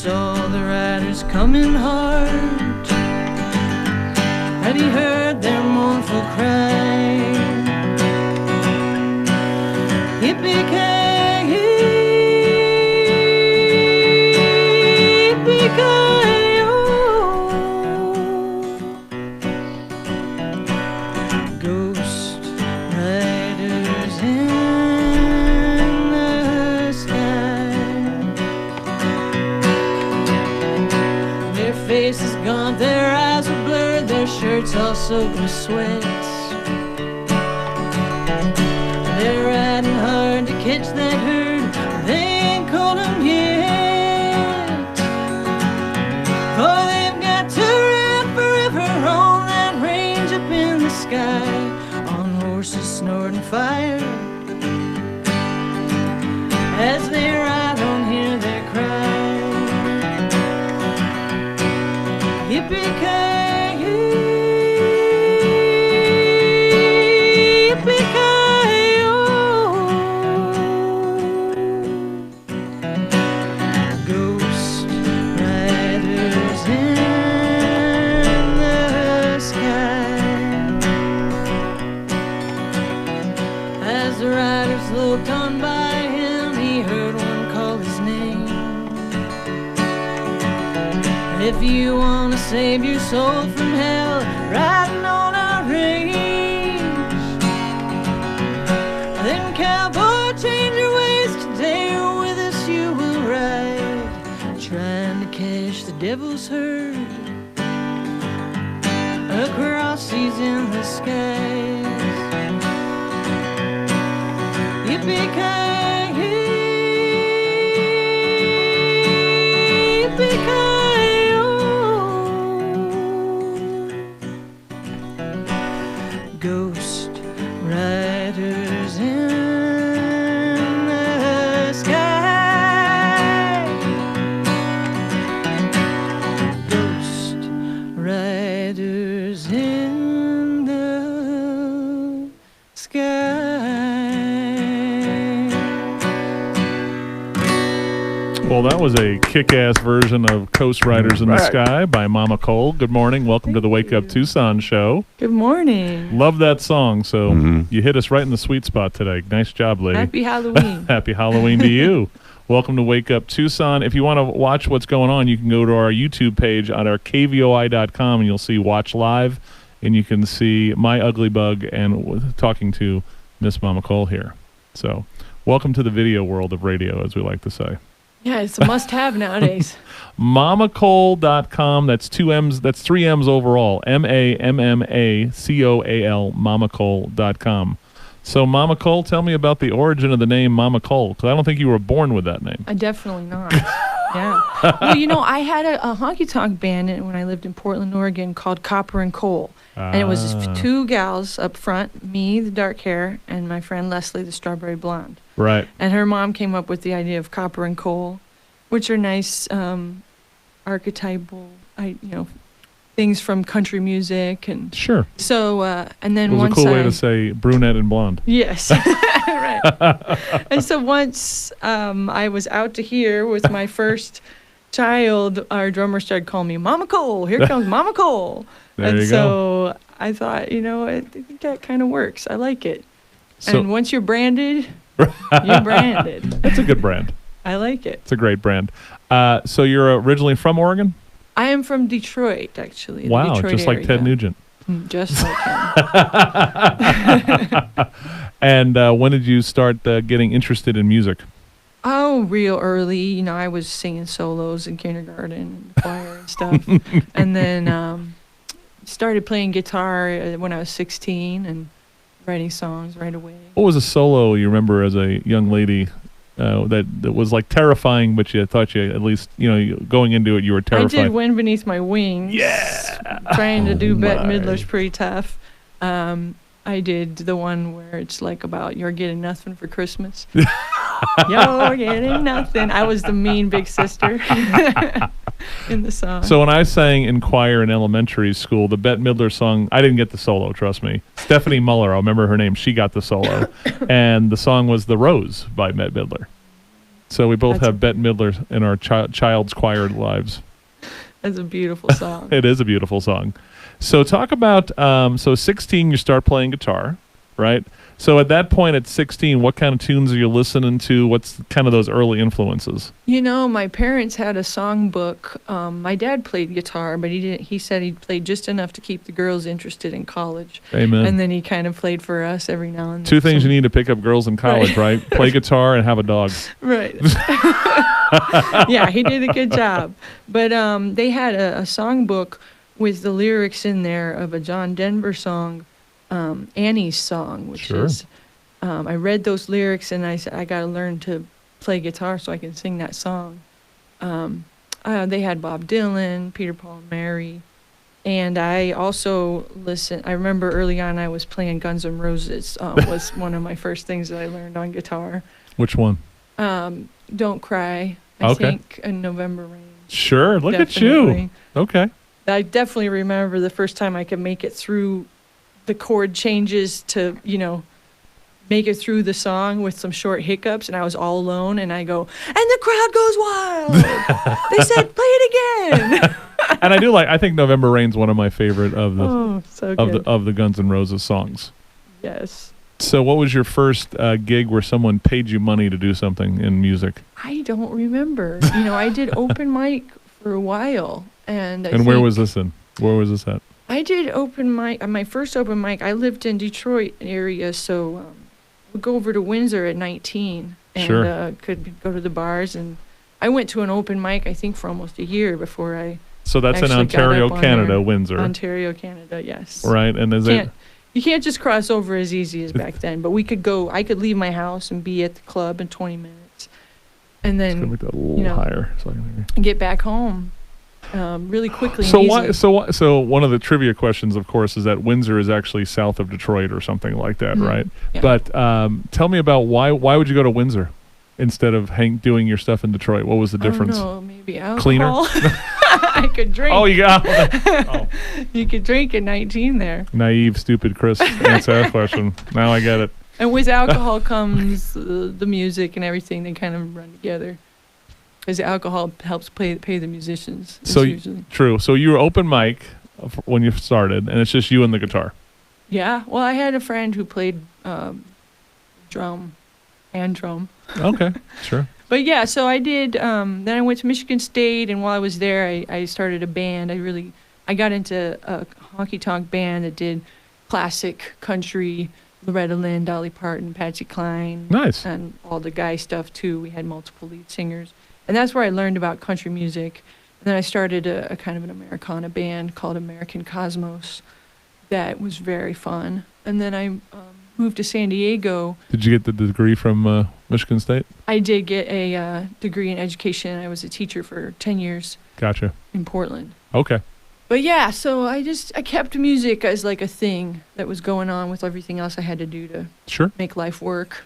saw the riders coming hard, and he heard their mournful cry. Yippee-ki-yay, ghost riders in the sky. Their faces gaunt, their eyes were blurred, their shirts all soaked with sweat. They're riding hard to catch that herd, they ain't caught 'em yet. For they've got to ride forever on that range up in the sky, on horses snorting fire. As they ride on, hear their cry. Yippee-ki-yay. Looked on by him, he heard one call his name. If you want to save your soul from hell, riding on our range, then cowboy, change your ways today, or with us you will ride, trying to catch the devil's herd across these endless skies. Yippee-ki-yay, yippee-ki-yay, ghost riders in the sky. Ghost riders in the sky. Well, that was a kick-ass version of Coast Riders in the Sky by Mama Cole. Good morning. Welcome to the Wake Up Tucson show. Good morning. Love that song. So you hit us right in the sweet spot today. Nice job, lady. Happy Halloween. Happy Halloween to you. Welcome to Wake Up Tucson. If you want to watch what's going on, you can go to our YouTube page on our kvoi.com, and you'll see Watch Live, and you can see my ugly bug and talking to Miss Mama Cole here. So welcome to the video world of radio, as we like to say. Yeah, it's a must-have nowadays. MamaCole.com. That's 2 M's. That's 3 M's overall. MAMMACOAL. MamaCole.com. So, Mama Cole, tell me about the origin of the name Mama Cole, because I don't think you were born with that name. Definitely not. Yeah. Well, you know, I had a honky-tonk band when I lived in Portland, Oregon, called Copper and Coal. And it was two gals up front, me, the dark hair, and my friend Leslie, the strawberry blonde. Right. And her mom came up with the idea of Copper and Coal, which are nice archetypal, things from country music. And sure. So, and then it was once a cool way to say brunette and blonde. Yes. Right. And so once I was out to here with my first child, our drummer started calling me Mama Cole. Here comes Mama Cole. There you go. I thought, I think that kind of works. I like it. So, and once you're branded, you're branded. That's a good brand. I like it. It's a great brand. So you're originally from Oregon? I am from Detroit, actually. Wow, Detroit just like Ted Nugent. Just like him. And when did you start getting interested in music? Oh, real early. I was singing solos in kindergarten and choir and stuff. And then started playing guitar when I was 16 and writing songs right away. What was a solo you remember as a young lady that was like terrifying, but you thought you at least, going into it, you were terrified? I did Wind Beneath My Wings. Yeah! Trying to do Bette Midler's pretty tough. I did the one where it's like about you're getting nothing for Christmas. You're getting nothing. I was the mean big sister in the song. So when I sang in choir in elementary school, the Bette Midler song, I didn't get the solo, trust me. Stephanie Muller, I remember her name, she got the solo. And the song was The Rose by Bette Midler. So we both That's have Bette Midler in our child's choir lives. That's a beautiful song. It is a beautiful song. So talk about, 16, you start playing guitar, right? So at that point at 16, what kind of tunes are you listening to? What's kind of those early influences? You know, my parents had a songbook. My dad played guitar, but he didn't. He said he played just enough to keep the girls interested in college. Amen. And then he kind of played for us every now and then. Two things you need to pick up girls in college, right? Play guitar and have a dog. Right. Yeah, he did a good job. But they had a songbook with the lyrics in there of a John Denver song, Annie's Song, which Sure. is, I read those lyrics and I said, I got to learn to play guitar so I can sing that song. They had Bob Dylan, Peter, Paul, and Mary. And I also listened, I remember early on I was playing Guns N' Roses, was one of my first things that I learned on guitar. Which one? Don't Cry, I Okay. think, and November Rain. Sure. Look at you. Definitely. Okay. I definitely remember the first time I could make it through the chord changes to, make it through the song with some short hiccups, and I was all alone, and I go, and the crowd goes wild. They said, play it again. And I think November Rain's one of my favorite of the Oh, so good. of the Guns N' Roses songs. Yes. So what was your first gig where someone paid you money to do something in music? I don't remember. I did open mic for a while, and And where was this in? Where was this at? I did open mic. My first open mic, I lived in Detroit area, so we'd go over to Windsor at 19 and Sure. could go to the bars. And I went to an open mic, I think, for almost a year before I So that's in actually got Ontario, up on Canada, there. Windsor. Ontario, Canada, yes. Right, and is it You can't just cross over as easy as back then. But we could go. I could leave my house and be at the club in 20 minutes, and Let's then make that a little higher so I can hear. get back home really quickly. So and why? easily. So one of the trivia questions, of course, is that Windsor is actually south of Detroit or something like that, Mhm. right? Yeah. But tell me about why would you go to Windsor instead of doing your stuff in Detroit? What was the difference? I don't know, maybe Cleaner? alcohol. I could drink. Oh, you got oh, You could drink at 19 there. naive, stupid Chris answer that question. Now I get it. And with alcohol comes the music and everything. They kind of run together. Because alcohol helps pay the musicians. So usually. true. So you were open mic when you started, and it's just you and the guitar. Yeah. Well, I had a friend who played drum. Okay, sure. But yeah, so I did. Then I went to Michigan State, and while I was there, I started a band. I got into a honky tonk band that did classic country, Loretta Lynn, Dolly Parton, Patsy Cline, Nice. and all the guy stuff too. We had multiple lead singers, and that's where I learned about country music. And then I started a kind of an Americana band called American Cosmos. That was very fun. And then I moved to San Diego. Did you get the degree from Michigan State? I did get a degree in education. I was a teacher for 10 years Gotcha. in Portland. Okay. But yeah, so I kept music as like a thing that was going on with everything else I had to do to Sure. make life work.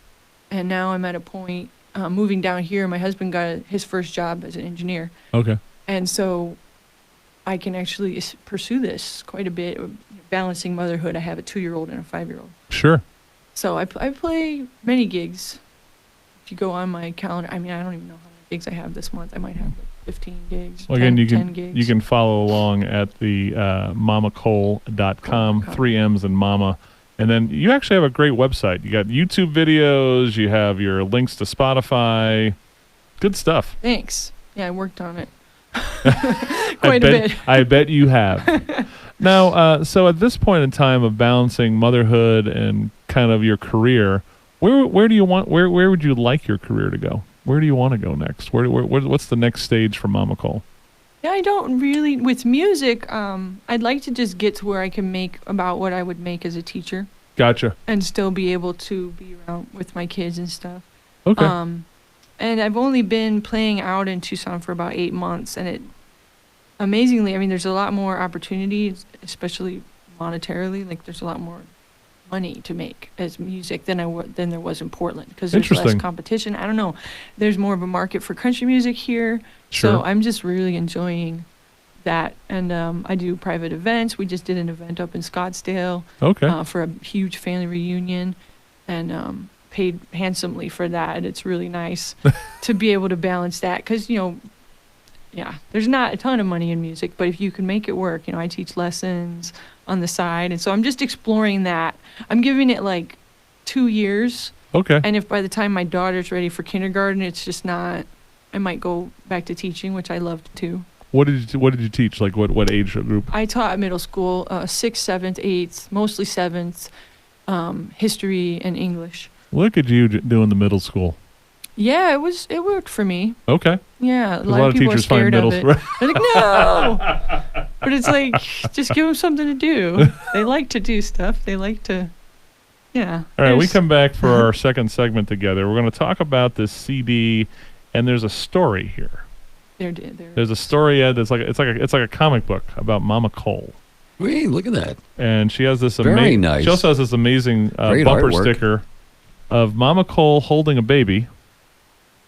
And now I'm at a point, moving down here, my husband got his first job as an engineer. Okay. And so I can actually pursue this quite a bit, balancing motherhood. I have a 2-year-old and a 5-year-old. Sure. So I play many gigs. If you go on my calendar, I mean, I don't even know how many gigs I have this month. I might have like 15 gigs, Well, 10, again, 10 gigs. you can follow along at the mamacole.com, 3 M's and mama. And then you actually have a great website. You got YouTube videos, you have your links to Spotify. Good stuff. Thanks. Yeah, I worked on it. I Quite a bit. bet you have. Now, so at this point in time of balancing motherhood and kind of your career, where would you like your career to go? Where do you want to go next? What's the next stage for Mama Cole? Yeah, I don't really, with music, I'd like to just get to where I can make about what I would make as a teacher Gotcha. and still be able to be around with my kids and stuff. Okay. And I've only been playing out in Tucson for about 8 months, and amazingly, I mean, there's a lot more opportunities, especially monetarily. Like, there's a lot more money to make as music than there was in Portland, because there's less Interesting. competition. I don't know. There's more of a market for country music here. Sure. So I'm just really enjoying that. And I do private events. We just did an event up in Scottsdale Okay. for a huge family reunion. And paid handsomely for that. And it's really nice to be able to balance that because, yeah, there's not a ton of money in music, but if you can make it work, I teach lessons on the side. And so I'm just exploring that. I'm giving it like 2 years. Okay. And if by the time my daughter's ready for kindergarten, it's just not, I might go back to teaching, which I loved too. What did you teach? Like what age group? I taught middle school, 6th, 7th, 8th, mostly 7th, history and English. Look at you doing the middle school. Yeah, it worked for me. Okay. Yeah, A lot of people are teachers find scared of middle it. They're like, no. But it's like, just give them something to do. They like to do stuff. They like to, yeah. All right, we come back for our second segment together. We're going to talk about this CD, and there's a story here. There's a story that's it's like a comic book about Mama Cole. Wait, look at that. And she has this Very nice. She also has this amazing Great bumper artwork. sticker of Mama Cole holding a baby,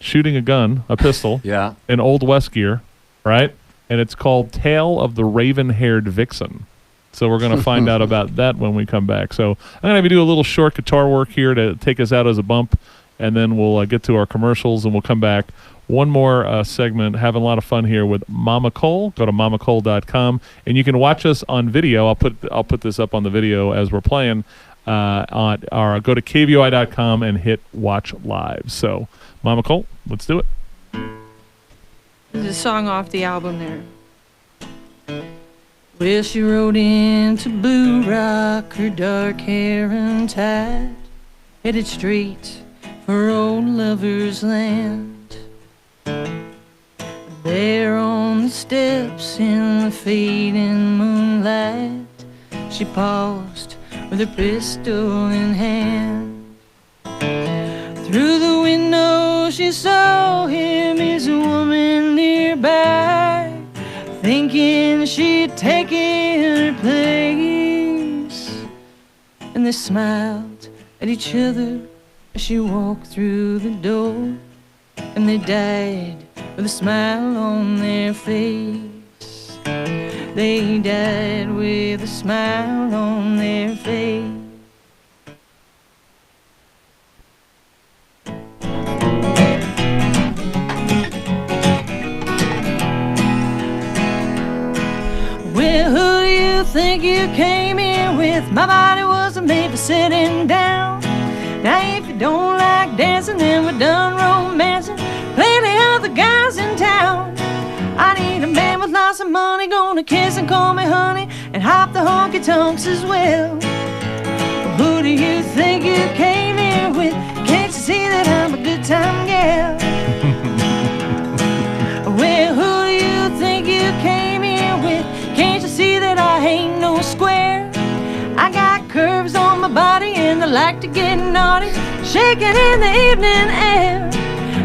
shooting a gun, a pistol, Yeah. in Old West gear, right? And it's called Tale of the Raven-Haired Vixen. So we're going to find out about that when we come back. So I'm going to do a little short guitar work here to take us out as a bump, and then we'll get to our commercials, and we'll come back. One more segment, having a lot of fun here with Mama Cole. Go to mamacole.com, and you can watch us on video. I'll put this up on the video as we're playing. Go to kvoi.com and hit watch live. So, Mama Cole, let's do it. There's a song off the album there. Well, she rode into Blue Rock, her dark hair untied, headed straight for old lover's land. There on the steps in the fading moonlight, she paused with her pistol in hand. Through the window she saw him, his woman nearby, thinking she'd taken her place. And they smiled at each other as she walked through the door, and they died with a smile on their face. They died with a smile on their face. Well, who do you think you came here with? My body wasn't made for sitting down. Now if you don't like dancing, then we're done romancing. Plenty other guys in town. I need a man with lots of money, gonna kiss and call me honey, and hop the honky tonks as well. Who do you think you came here with? Can't you see that I'm a good time gal? Well, who do you think you came here with? Can't you see that I ain't no square? I got curves on my body and I like to get naughty, shaking in the evening air.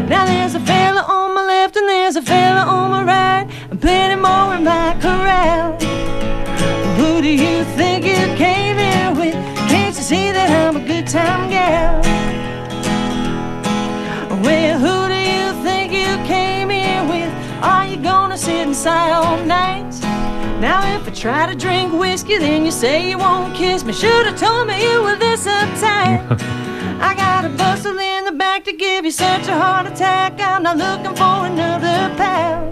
Now there's a fella on my left and there's a fella on my right, and plenty more in my corral. Who do you think you came here with? Can't you see that I'm a good time gal? Well, who do you think you came here with? Are you gonna sit inside all night? Now if I try to drink whiskey, then you say you won't kiss me. Should've told me you were this uptight. I got a bustle in the back to give you such a heart attack. I'm not looking for another pal.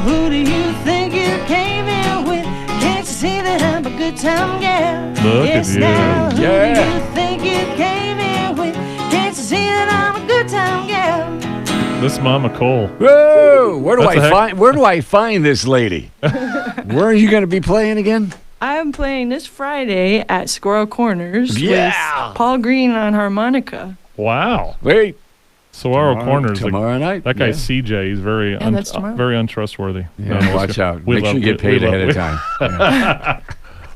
Who do you think you came here with? Can't you see that I'm a good time gal? Look Yes, at you. now, who do Yeah. you think you came here with? Can't you see that I'm a good time gal? This Mama Cole. Whoa! Where do That's a heck- Where do I find this lady? Where are you going to be playing again? I'm playing this Friday at Squirrel Corners Yeah. with Paul Green on harmonica. Wow. Wait. Saguaro Corners. Like, tomorrow night. that guy Yeah. CJ, he's very that's tomorrow. very untrustworthy. Yeah, No, watch out. we Make sure love- you get we paid love- ahead of time. Yeah.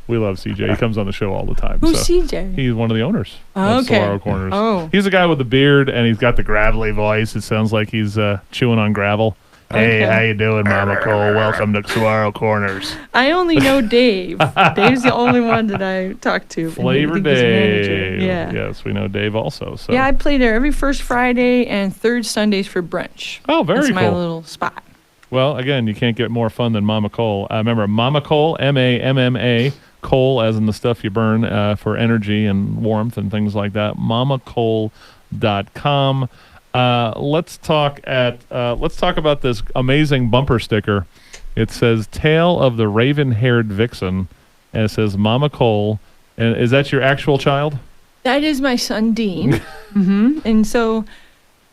We love CJ. He comes on the show all the time. Who's so. CJ? He's one of the owners Oh, of okay. Saguaro Corners. Oh. He's a guy with a beard, and he's got the gravelly voice. It sounds like he's chewing on gravel. Hey, Okay. how you doing, Mama Cole? Welcome to Saguaro Corners. I only know Dave. Dave's the only one that I talk to. and Flavor I think he's a manager. Dave. Yeah. Yes, we know Dave also. So. Yeah, I play there every first Friday and third Sundays for brunch. Oh, very That's cool. my little spot. Well, again, you can't get more fun than Mama Cole. Remember, Mama Cole, MAMMA coal, as in the stuff you burn for energy and warmth and things like that. mamacoal.com. Let's talk about this amazing bumper sticker. It says "Tale of the Raven-Haired Vixen," and it says "Mama Cole." And is that your actual child? That is my son, Dean. And so,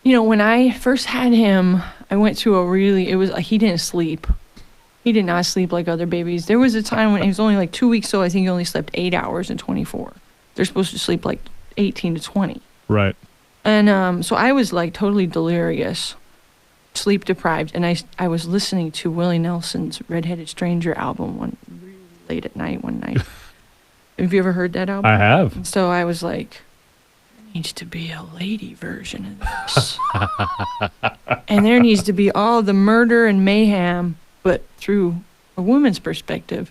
when I first had him, I went through he didn't sleep. He did not sleep like other babies. There was a time when he was only like 2 weeks old. I think he only slept 8 hours in 24. They're supposed to sleep like 18 to 20. Right. And so I was like totally delirious, sleep deprived. And I was listening to Willie Nelson's Red-Headed Stranger album really late at night one night. Have you ever heard that album? I have. And so I was like, there needs to be a lady version of this. And there needs to be all the murder and mayhem, but through a woman's perspective.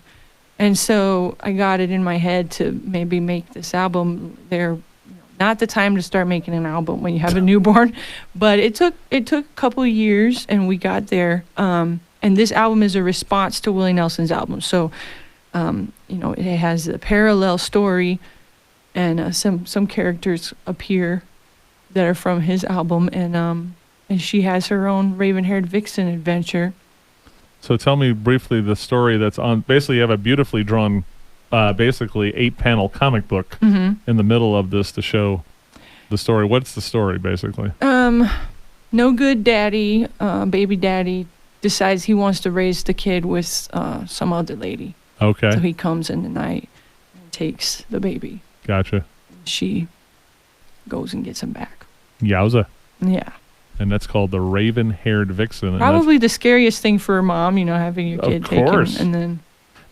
And so I got it in my head to maybe make this album. Not the time to start making an album when you have a newborn, but it took a couple of years, and we got there. And this album is a response to Willie Nelson's album. So, it has a parallel story, and some characters appear that are from his album, and she has her own Raven-Haired Vixen adventure. So tell me briefly the story that's on. Basically, you have a beautifully drawn, basically 8-panel comic book in the middle of this to show the story. What's the story, basically? No good daddy, baby daddy, decides he wants to raise the kid with some other lady. Okay. So he comes in the night and takes the baby. Gotcha. She goes and gets him back. Yowza. Yeah. And that's called the Raven-Haired Vixen. Probably the scariest thing for a mom, having your kid taken. And then.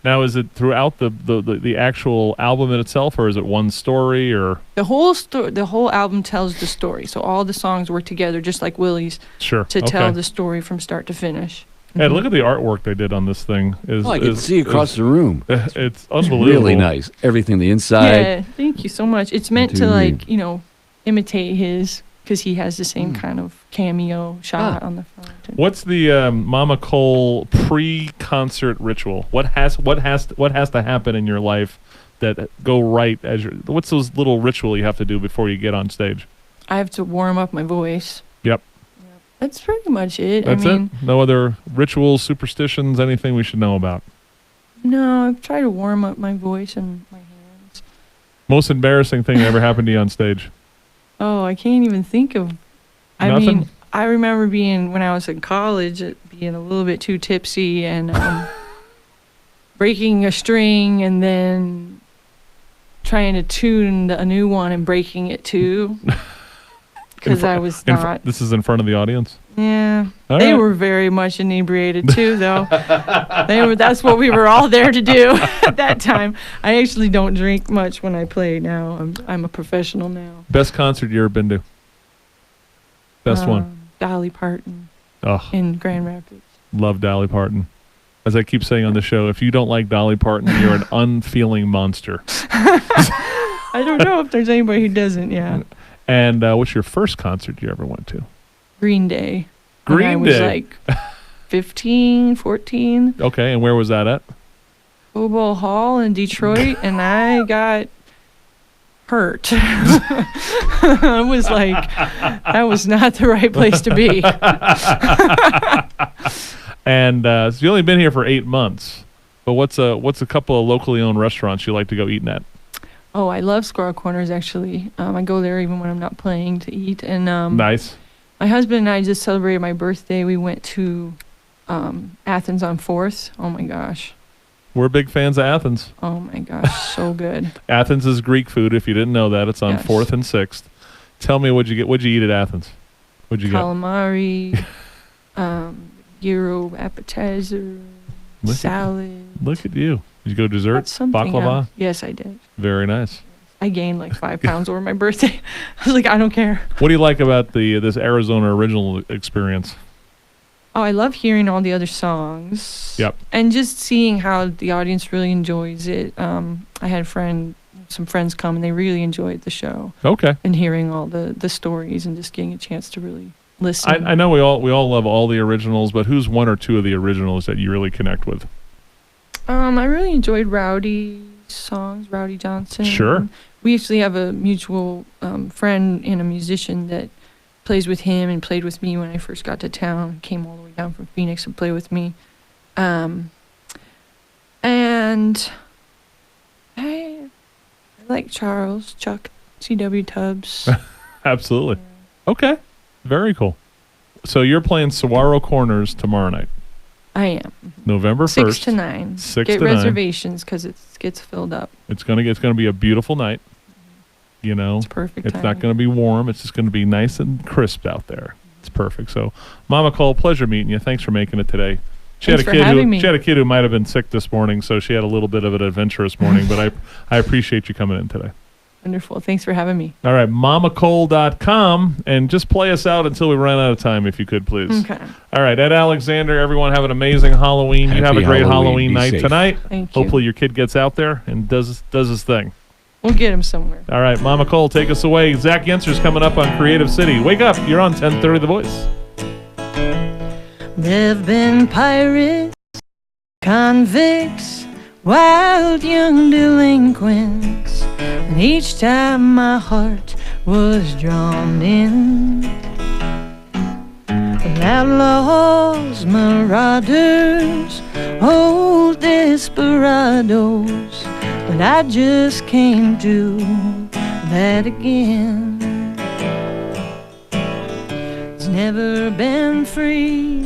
Now, is it throughout the actual album in itself, or is it one story, or? The whole album tells the story. So all the songs work together, just like Willie's. Sure. To tell the story from start to finish. And look at the artwork they did on this thing. I can see across the room. It's unbelievable. Really nice. Everything, the inside. Yeah, thank you so much. It's meant to imitate his, because he has the same kind of cameo shot on the front. What's the Mama Cole pre-concert ritual? What has to happen in your life that go right as what's those little ritual you have to do before you get on stage? I have to warm up my voice. Yep. That's pretty much it. That's it? No other rituals, superstitions, anything we should know about? No, I've tried to warm up my voice and my hands. Most embarrassing thing that ever happened to you on stage? Oh, I can't even think of. Nothing? I remember when I was in college, being a little bit too tipsy and breaking a string and then trying to tune a new one and breaking it too. Because I was not. This is in front of the audience? Yeah. All they right. were very much inebriated too, though. That's what we were all there to do at that time. I actually don't drink much when I play now. I'm a professional now. Best concert you ever been to? Best one? Dolly Parton in Grand Rapids. Love Dolly Parton. As I keep saying on the show, if you don't like Dolly Parton, you're an unfeeling monster. I don't know if there's anybody who doesn't, yeah. And what's your first concert you ever went to? Green Day. Green I was Day. like 15, 14. Okay, and where was that at? Bobo Hall in Detroit, and I got hurt. I was like, that was not the right place to be. And so you only been here for 8 months. But what's a couple of locally owned restaurants you like to go eating at? Oh, I love Squirrel Corners, actually. I go there even when I'm not playing to eat. And Nice. My husband and I just celebrated my birthday. We went to Athens on 4th. Oh, my gosh. We're big fans of Athens. Oh, my gosh. So good. Athens is Greek food. If you didn't know that, it's on Yes. 4th and 6th. Tell me, what'd you get? What'd you eat at Athens? What'd you Calamari, gyro appetizer, salad. Look at you. Did you go dessert? That's something Baklava? else. Yes, I did. Very nice. I gained like 5 pounds over my birthday. I was like, I don't care. What do you like about this Arizona original experience? Oh, I love hearing all the other songs. Yep. And just seeing how the audience really enjoys it. I had some friends come and they really enjoyed the show. Okay. And hearing all the stories and just getting a chance to really listen. I know we all love all the originals, but who's one or two of the originals that you really connect with? I really enjoyed Rowdy's. songs, Rowdy Johnson. Sure. We actually have a mutual friend and a musician that plays with him and played with me when I first got to town. Came all the way down from Phoenix to play with me. And I like Chuck, C.W. Tubbs. Absolutely. Okay. Very cool. So you're playing Saguaro Corners tomorrow night, I am. November 1st. 6 to 9. 6 Get to 9. reservations because it gets filled up. It's gonna be a beautiful night. You know, It's perfect it's time. not gonna be warm. It's just gonna be nice and crisp out there. It's perfect. So, Mama Cole, pleasure meeting you. Thanks for making it today. Thanks for having me. She had a kid who might have been sick this morning, so she had a little bit of an adventurous morning. But I appreciate you coming in today. Wonderful. Thanks for having me. All right, mamacole.com, and just play us out until we run out of time, if you could, please. Okay. All right, Ed Alexander, everyone have an amazing Halloween. You have a Happy great Halloween Halloween. Be night safe. tonight. Thank you. Hopefully your kid gets out there and does his thing. We'll get him somewhere. All right, Mama Cole, take us away. Zach Yenser's coming up on Creative City. Wake up. You're on 1030 The Voice. There've been pirates, convicts, wild young delinquents, and each time my heart was drawn in. Outlaws, marauders, old desperados, but I just can't do that again. It's never been free